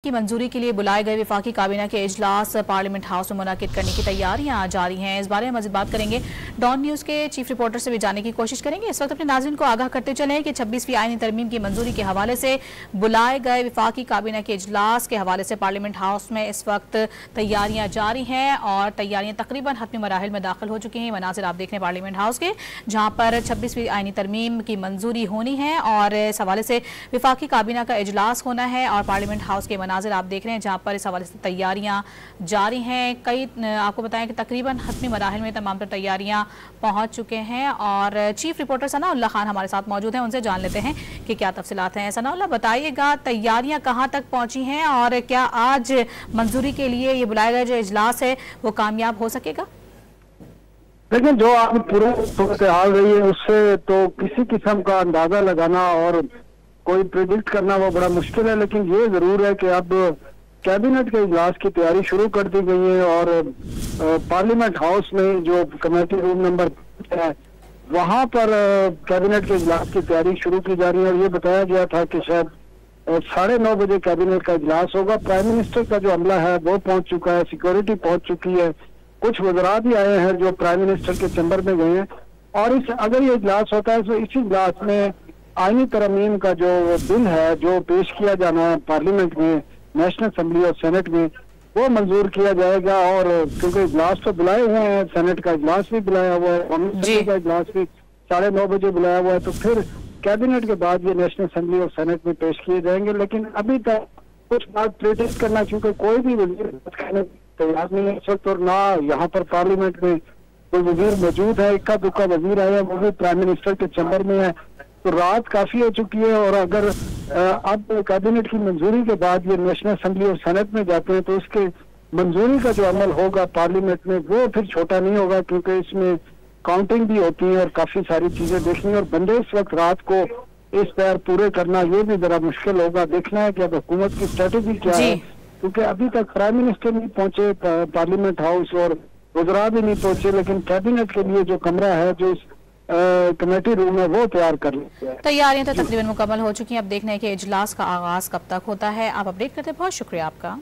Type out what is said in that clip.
की मंजूरी के लिए बुलाए गए वफाकी काबीना के इजलास पार्लियामेंट हाउस में मुनाकिद करने की तैयारियां जारी हैं। इस बारे में मज़ीद बात करेंगे, डॉन न्यूज़ के चीफ रिपोर्टर से भी जानने की कोशिश करेंगे। इस वक्त अपने नाज़रीन को आगाह करते चलें कि 26वीं आईनी तरमीम की मंजूरी के हवाले से बुलाए गए वफाकी काबीना के इजलास के हवाले से पार्लियामेंट हाउस में इस वक्त तैयारियां जारी हैं और तैयारियां तकरीबन हतमी मराहिल में दाखिल हो चुकी हैं। मनाजिर आप देख रहे हैं पार्लियामेंट हाउस के, जहां पर 26वीं आईनी तरमीम की मंजूरी होनी है और इस हवाले से वफाकी काबीना का इजलास होना है और पार्लियामेंट हाउस के मनाजिर आप देख रहे हैं, जहां पर इस हवाले से तैयारियां जारी हैं। कई आपको बताएं कि तकरीबन हतमी मराहिल में तमाम तैयारियां पहुंच चुके हैं और चीफ रिपोर्टर सनाउल्लाह खान हमारे साथ मौजूद हैं। उनसे जान लेते हैं कि क्या तफसीलात हैं। सनाउल्लाह, बताइएगा तैयारियां कहां तक पहुंची हैं और क्या आज मंजूरी के लिए ये बुलाया गया जो इजलास है वो कामयाब हो सकेगा? लेकिन जो आप पूरे सूरत हाल रही है उससे तो किसी किस्म का अंदाजा लगाना और कोई प्रिडिक्ट करना वो बड़ा मुश्किल है। लेकिन ये जरूर है कि अब कैबिनेट के इजलास की तैयारी शुरू कर दी गई है और पार्लियामेंट हाउस में जो कमेटी रूम नंबर है वहां पर कैबिनेट के इजलास की तैयारी शुरू की जा रही है। और ये बताया गया था कि शायद 9:30 बजे कैबिनेट का इजलास होगा। प्राइम मिनिस्टर का जो अमला है वो पहुंच चुका है, सिक्योरिटी पहुंच चुकी है, कुछ वज़रा भी आए हैं जो प्राइम मिनिस्टर के चैम्बर में गए हैं। और अगर ये इजलास होता है तो इसी इजलास में आईनी तरमीम का जो बिल है जो पेश किया जाना है पार्लियामेंट में, नेशनल असेंबली और सेनेट में, वो मंजूर किया जाएगा। और क्योंकि इजलास तो बुलाए हुए हैं, सेनेट का इजलास भी बुलाया हुआ है, कॉन्ग्रेस का इजलास भी 9:30 बजे बुलाया हुआ है, तो फिर कैबिनेट के बाद ये नेशनल असेंबली और सेनेट में पेश किए जाएंगे। लेकिन अभी तक कुछ बात प्रेडिक्ट करना, चूंकि कोई भी वजीर तैयार नहीं है इस वक्त और ना यहाँ पर पार्लियामेंट में कोई वजीर मौजूद है, इक्का दुक्का वजीर आया वो भी प्राइम मिनिस्टर के चैम्बर में है, तो रात काफी हो चुकी है। और अगर अब कैबिनेट की मंजूरी के बाद ये नेशनल असेंबली और सेनेट में जाते हैं तो उसके मंजूरी का जो अमल होगा पार्लियामेंट में वो फिर छोटा नहीं होगा, क्योंकि इसमें काउंटिंग भी होती है और काफी सारी चीजें देखनी है। और बंदे इस वक्त रात को इस पैर पूरे करना ये भी जरा मुश्किल होगा। देखना है कि अब हुकूमत की स्ट्रेटेजी क्या है, क्योंकि अभी तक प्राइम मिनिस्टर नहीं पहुंचे पार्लियामेंट हाउस और वज़रा भी नहीं पहुंचे। लेकिन कैबिनेट के लिए जो कमरा है, जो कमेटी रूम है, वो तैयार कर लेते हैं। तैयारियां तो तकरीबन मुकम्मल हो चुकी हैं। अब देखना है कि इजलास का आगाज कब तक होता है। आप अपडेट करते हैं, बहुत शुक्रिया आपका।